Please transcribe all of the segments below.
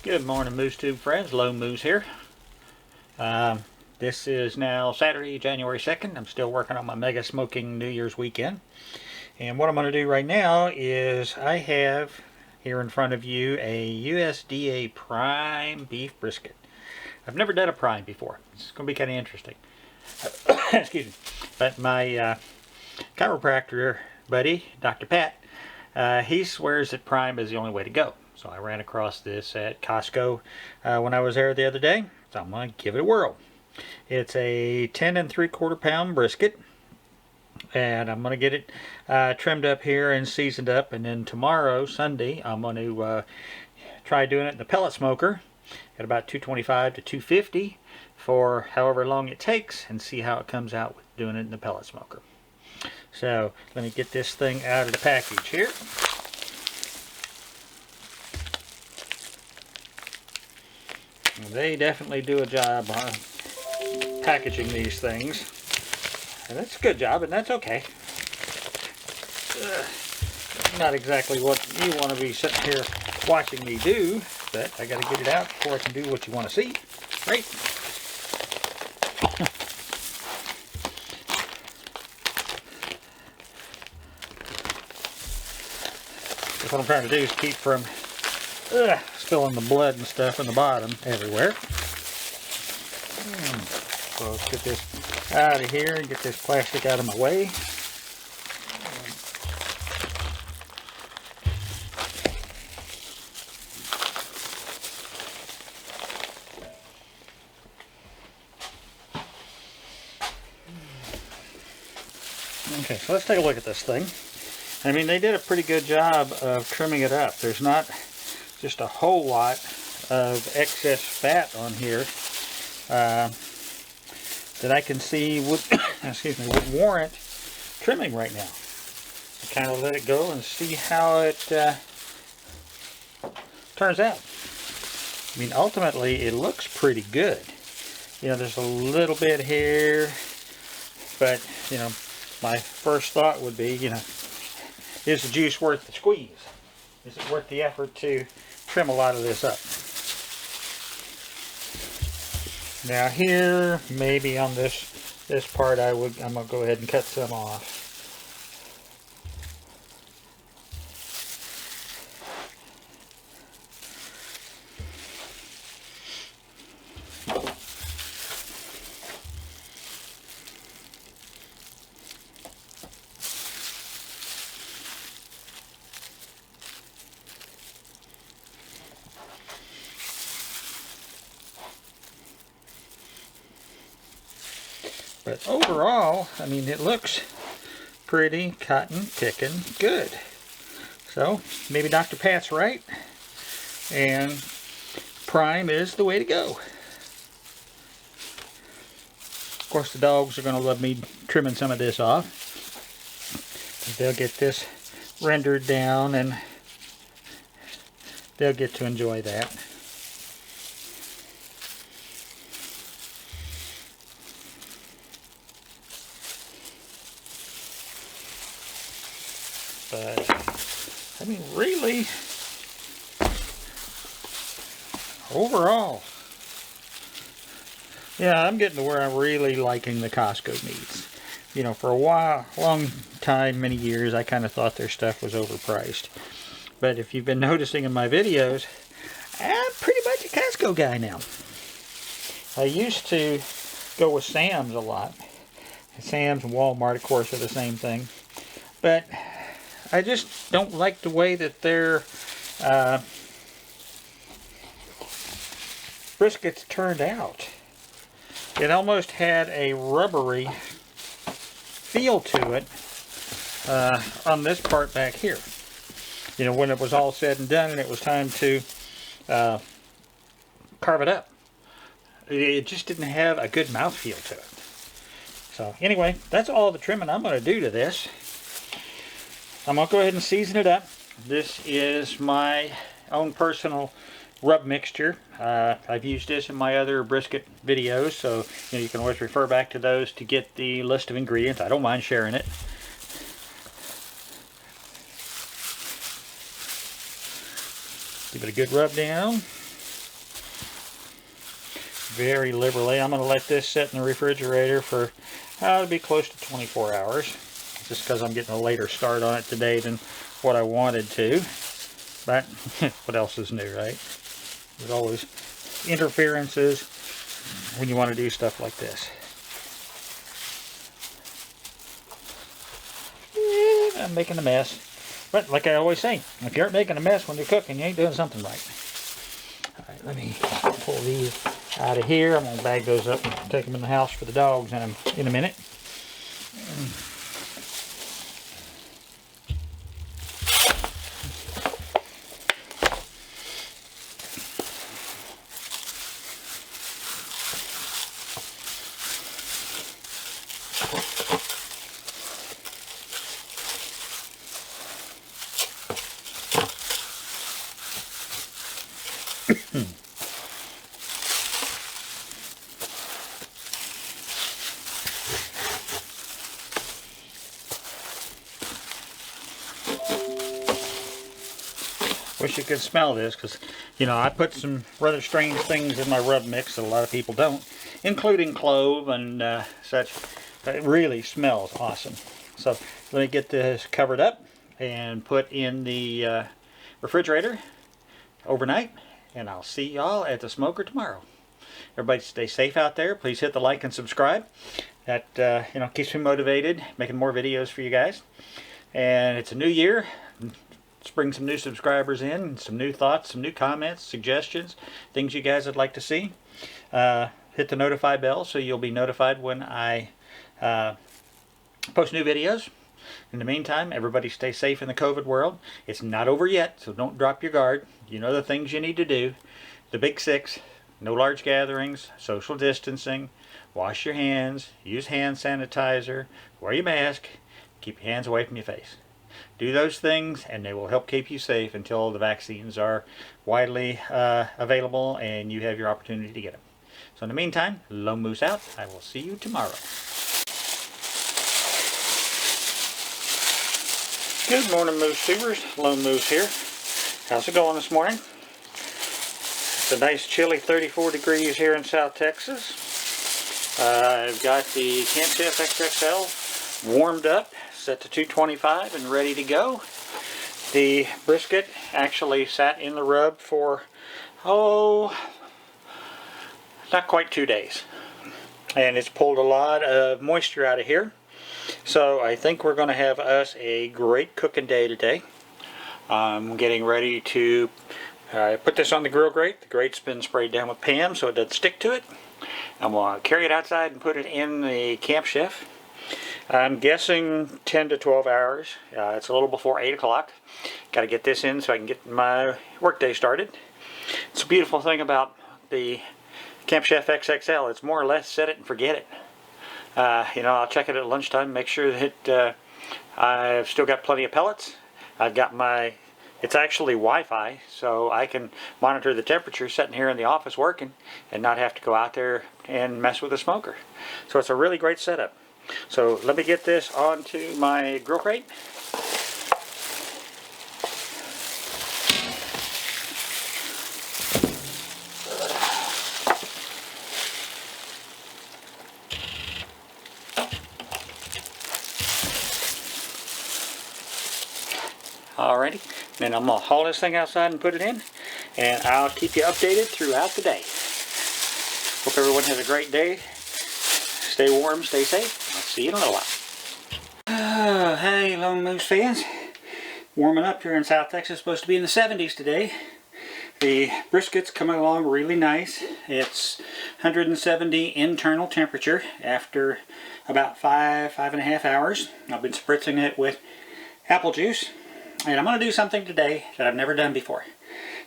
Good morning, Moose Tube friends. Lowe Moose here. This is now Saturday, January 2nd. I'm still working on my mega smoking New Year's weekend. And what I'm going to do right now is I have here in front of you a USDA prime beef brisket. I've never done a prime before. It's going to be kind of interesting. Excuse me. But my chiropractor buddy, Dr. Pat, he swears that prime is the only way to go. So I ran across this at Costco when I was there the other day. So I'm going to give it a whirl. It's a 10 3/4 pound brisket. And I'm going to get it trimmed up here and seasoned up. And then tomorrow, Sunday, I'm going to try doing it in the pellet smoker at about 225 to 250 for however long it takes, and see how it comes out with doing it in the pellet smoker. So let me get this thing out of the package here. They definitely do a job on packaging these things, and it's a good job, and that's okay. Not exactly what you want to be sitting here watching me do, but I got to get it out before I can do what you want to see, right? What I'm trying to do is keep from spilling the blood and stuff in the bottom everywhere. So let's get this out of here and get this plastic out of my way. Okay, so let's take a look at this thing. I mean, they did a pretty good job of trimming it up. There's not just a whole lot of excess fat on here that I can see would, excuse me, would warrant trimming right now. I kind of let it go and see how it turns out. I mean, ultimately, it looks pretty good. You know, there's a little bit here, but, you know, my first thought would be, you know, is the juice worth the squeeze? Is it worth the effort to trim a lot of this up? Now here, maybe on this part, I'm gonna go ahead and cut some off. But overall, I mean, it looks pretty cotton picking good. So maybe Dr. Pat's right, and prime is the way to go. Of course, the dogs are going to love me trimming some of this off. They'll get this rendered down, and they'll get to enjoy that. But, I mean, really, overall, yeah, I'm getting to where I'm really liking the Costco meats. You know, for a while, long time, many years, I kind of thought their stuff was overpriced. But if you've been noticing in my videos, I'm pretty much a Costco guy now. I used to go with Sam's a lot. Sam's and Walmart, of course, are the same thing. But I just don't like the way that their briskets turned out. It almost had a rubbery feel to it on this part back here. You know, when it was all said and done and it was time to carve it up, it just didn't have a good mouthfeel to it. So anyway, that's all the trimming I'm going to do to this. I'm going to go ahead and season it up. This is my own personal rub mixture. I've used this in my other brisket videos, so you know, you can always refer back to those to get the list of ingredients. I don't mind sharing it. Give it a good rub down. very liberally. I'm going to let this sit in the refrigerator for it'll be close to 24 hours. Just because I'm getting a later start on it today than what I wanted to. But what else is new, right? There's always interferences when you want to do stuff like this. Yeah, I'm making a mess. But like I always say, if you aren't making a mess when you're cooking, you ain't doing something right. Alright, let me pull these out of here. I'm going to bag those up and take them in the house for the dogs in a minute. Wish you could smell this, because you know I put some rather strange things in my rub mix that a lot of people don't, including clove and such. But it really smells awesome. So let me get this covered up and put in the refrigerator overnight, and I'll see y'all at the smoker tomorrow. Everybody stay safe out there. Please hit the like and subscribe. That you know, keeps me motivated, making more videos for you guys. And it's a new year. Let's bring some new subscribers in, some new thoughts, some new comments, suggestions, things you guys would like to see. Hit the notify bell so you'll be notified when I post new videos. In the meantime, everybody stay safe in the COVID world. It's not over yet, so don't drop your guard. You know the things you need to do. The big 6, no large gatherings, social distancing, wash your hands, use hand sanitizer, wear your mask, keep your hands away from your face. Do those things and they will help keep you safe until the vaccines are widely available and you have your opportunity to get them. So in the meantime, Lowe Moose out. I will see you tomorrow. Good morning, Moose Tubers. Lowe Moose here. How's it going this morning? It's a nice chilly 34 degrees here in South Texas. I've got the Camp Chef XXL warmed up, set to 225 and ready to go. The brisket actually sat in the rub for, not quite 2 days. And it's pulled a lot of moisture out of here. So I think we're going to have us a great cooking day today. I'm getting ready to put this on the grill grate. The grate's been sprayed down with Pam so it doesn't stick to it. I'm going to carry it outside and put it in the Camp Chef. I'm guessing 10 to 12 hours. It's a little before 8 o'clock. Got to get this in so I can get my workday started. It's a beautiful thing about the Camp Chef XXL. It's more or less set it and forget it. You know, I'll check it at lunchtime, make sure that I've still got plenty of pellets. I've got my, it's actually Wi-Fi, so I can monitor the temperature sitting here in the office working and not have to go out there and mess with the smoker. So it's a really great setup. So let me get this onto my grill crate. Alrighty, then I'm going to haul this thing outside and put it in, and I'll keep you updated throughout the day. Hope everyone has a great day. Stay warm, stay safe. I'll see you in a little while. Hey, Lowe Moose fans. Warming up here in South Texas. Supposed to be in the 70s today. The brisket's coming along really nice. It's 170 internal temperature after about 5.5 hours. I've been spritzing it with apple juice. And I'm going to do something today that I've never done before.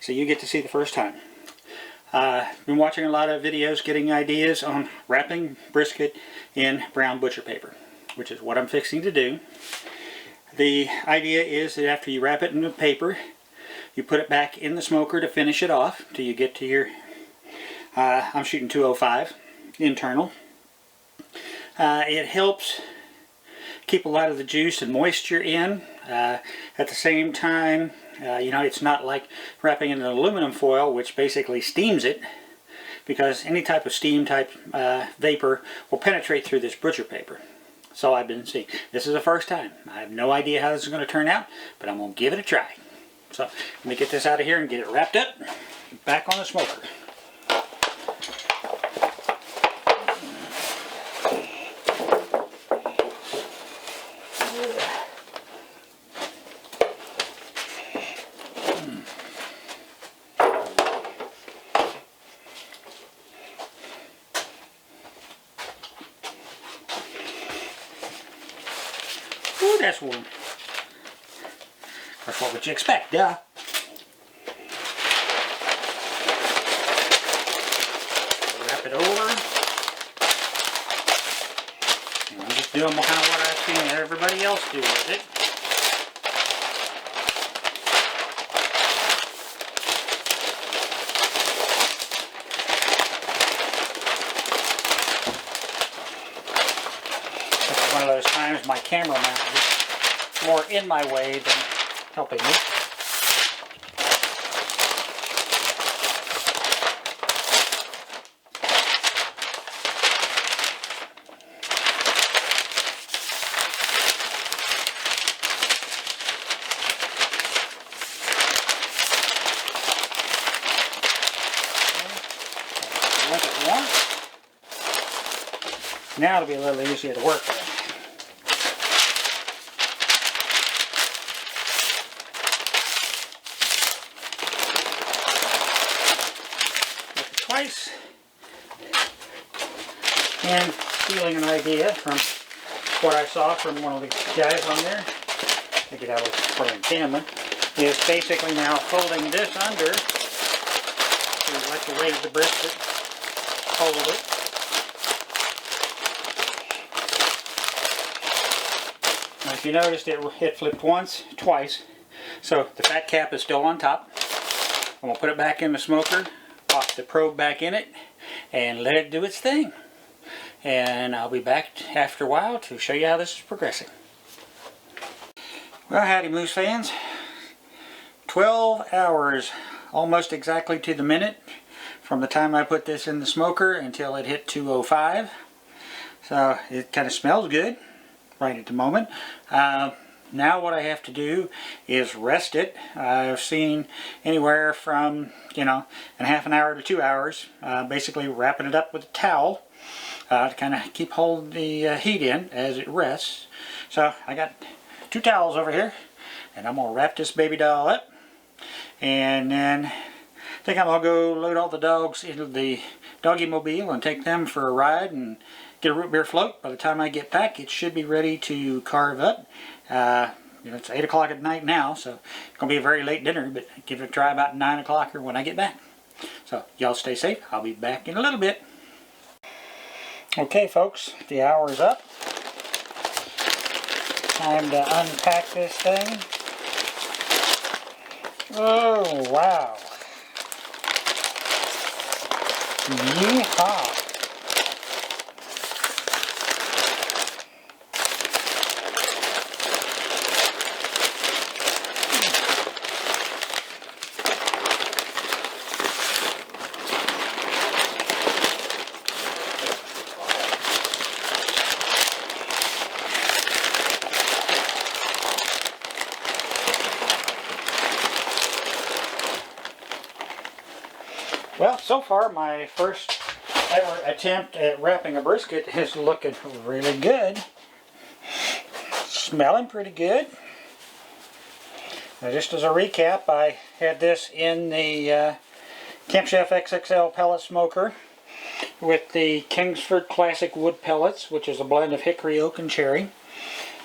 So you get to see the first time. I've been watching a lot of videos getting ideas on wrapping brisket in brown butcher paper, which is what I'm fixing to do. The idea is that after you wrap it in the paper, you put it back in the smoker to finish it off till you get to your, I'm shooting 205 internal. It helps keep a lot of the juice and moisture in. At the same time, you know, it's not like wrapping in an aluminum foil, which basically steams it, because any type of steam type vapor will penetrate through this butcher paper. That's all I've been seeing. This is the first time. I have no idea how this is going to turn out, but I'm going to give it a try. So let me get this out of here and get it wrapped up. Back on the smoker. Ooh, that's warm. That's what would you expect, duh. Wrap it over. And I'm just doing kind of what I've seen everybody else do with it. It's one of those times my camera mount is more in my way than helping me. Once it's warm, now it'll be a little easier to work with. Twice, and stealing an idea from what I saw from one of the guys on there, I think that was Brian Cameron, is basically now folding this under to let you raise the brisket, hold it. Now if you noticed, it flipped once, twice, so the fat cap is still on top. I'm going to put it back in the smoker, pop the probe back in it, and let it do its thing. And I'll be back after a while to show you how this is progressing. Well, howdy Moose fans. 12 hours, almost exactly to the minute, from the time I put this in the smoker until it hit 205. So it kind of smells good right at the moment. Now what I have to do is rest it. I've seen anywhere from, you know, a half an hour to 2 hours, basically wrapping it up with a towel to kind of keep hold the heat in as it rests. So I got 2 towels over here, and I'm going to wrap this baby doll up, and then I think I'm going to go load all the dogs into the doggy mobile and take them for a ride and get a root beer float. By the time I get back, it should be ready to carve up. You know, it's 8 o'clock at night now, so it's going to be a very late dinner, but give it a try about 9 o'clock or when I get back. So, y'all stay safe. I'll be back in a little bit. Okay, folks, the hour's up. Time to unpack this thing. Oh, wow. Yeehaw. Well, so far my first ever attempt at wrapping a brisket is looking really good. Smelling pretty good. Now, just as a recap, I had this in the Camp Chef XXL pellet smoker with the Kingsford Classic wood pellets, which is a blend of hickory, oak, and cherry,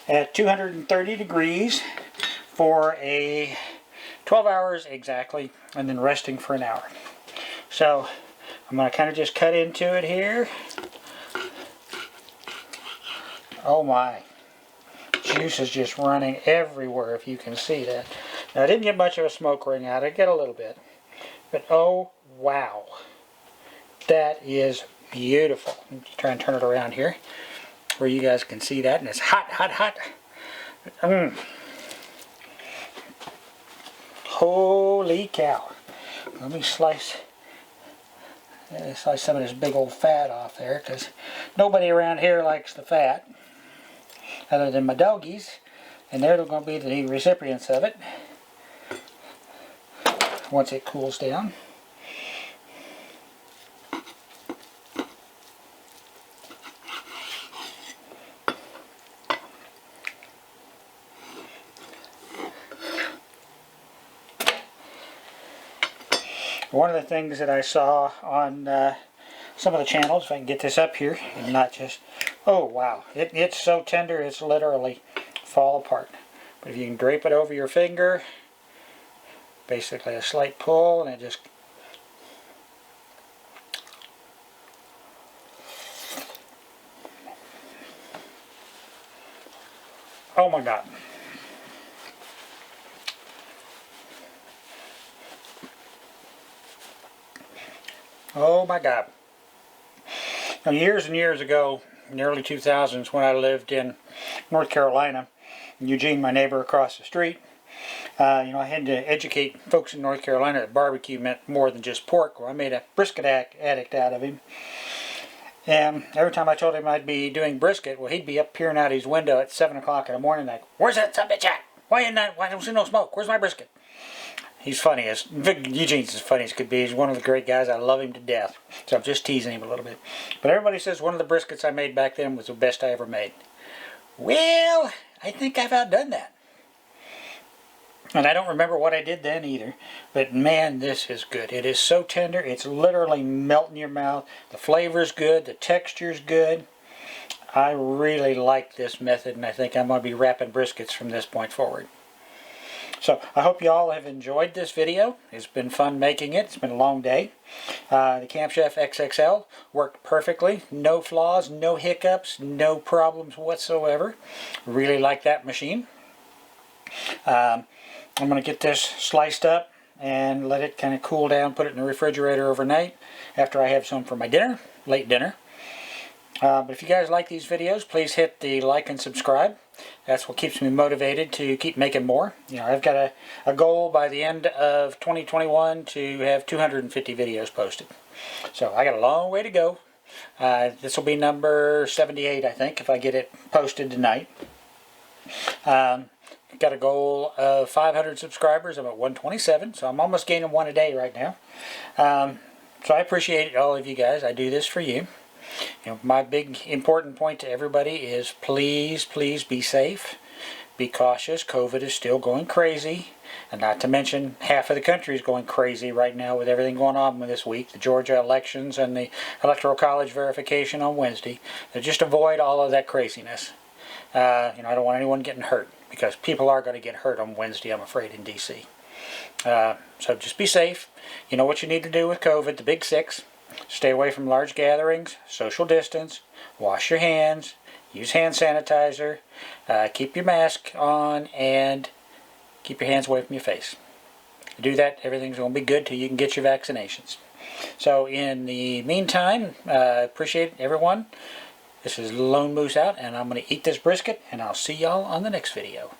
at 230 degrees for 12 hours exactly, and then resting for an hour. So I'm going to kind of just cut into it here. Oh my, juice is just running everywhere, if you can see that. Now I didn't get much of a smoke ring out, I get a little bit. But oh wow, that is beautiful. Let me try and turn it around here where you guys can see that, and it's hot, hot, hot. Holy cow. Let me slice slice some of this big old fat off there, because nobody around here likes the fat other than my doggies, and they're going to be the recipients of it once it cools down. One of the things that I saw on some of the channels, if I can get this up here and not just, oh wow, it's so tender it's literally fall apart. But if you can drape it over your finger, basically a slight pull, and it just, oh my God. Oh my God. Now, years and years ago, in the early 2000s, when I lived in North Carolina, Eugene, my neighbor across the street, you know, I had to educate folks in North Carolina that barbecue meant more than just pork. Well, I made a brisket addict out of him. And every time I told him I'd be doing brisket, well, he'd be up peering out his window at 7 o'clock in the morning like, "Where's that son of a bitch at? Why don't see no smoke? Where's my brisket?" He's funny as, Eugene's as funny as could be. He's one of the great guys. I love him to death. So I'm just teasing him a little bit. But everybody says one of the briskets I made back then was the best I ever made. Well, I think I've outdone that. And I don't remember what I did then either. But man, this is good. It is so tender. It's literally melting in your mouth. The flavor's good. The texture's good. I really like this method, and I think I'm going to be wrapping briskets from this point forward. So I hope you all have enjoyed this video. It's been fun making it. It's been a long day. The Camp Chef XXL worked perfectly. No flaws, no hiccups, no problems whatsoever. Really like that machine. I'm going to get this sliced up and let it kind of cool down, put it in the refrigerator overnight after I have some for my dinner, late dinner. But if you guys like these videos, please hit the like and subscribe. That's what keeps me motivated to keep making more. You know, I've got a goal by the end of 2021 to have 250 videos posted. So I got a long way to go. This will be number 78, I think, if I get it posted tonight. Got a goal of 500 subscribers. I'm at 127, so I'm almost gaining one a day right now. So I appreciate all of you guys. I do this for you. You know, my big important point to everybody is please, please be safe. Be cautious. COVID is still going crazy. And not to mention half of the country is going crazy right now with everything going on this week. The Georgia elections and the Electoral College verification on Wednesday. So just avoid all of that craziness. You know, I don't want anyone getting hurt, because people are going to get hurt on Wednesday, I'm afraid, in D.C. So just be safe. You know what you need to do with COVID, the big 6. Stay away from large gatherings, social distance, wash your hands, use hand sanitizer, keep your mask on, and keep your hands away from your face. Do that, everything's going to be good till you can get your vaccinations. So in the meantime, appreciate everyone. This is Lone Moose out, and I'm going to eat this brisket, and I'll see y'all on the next video.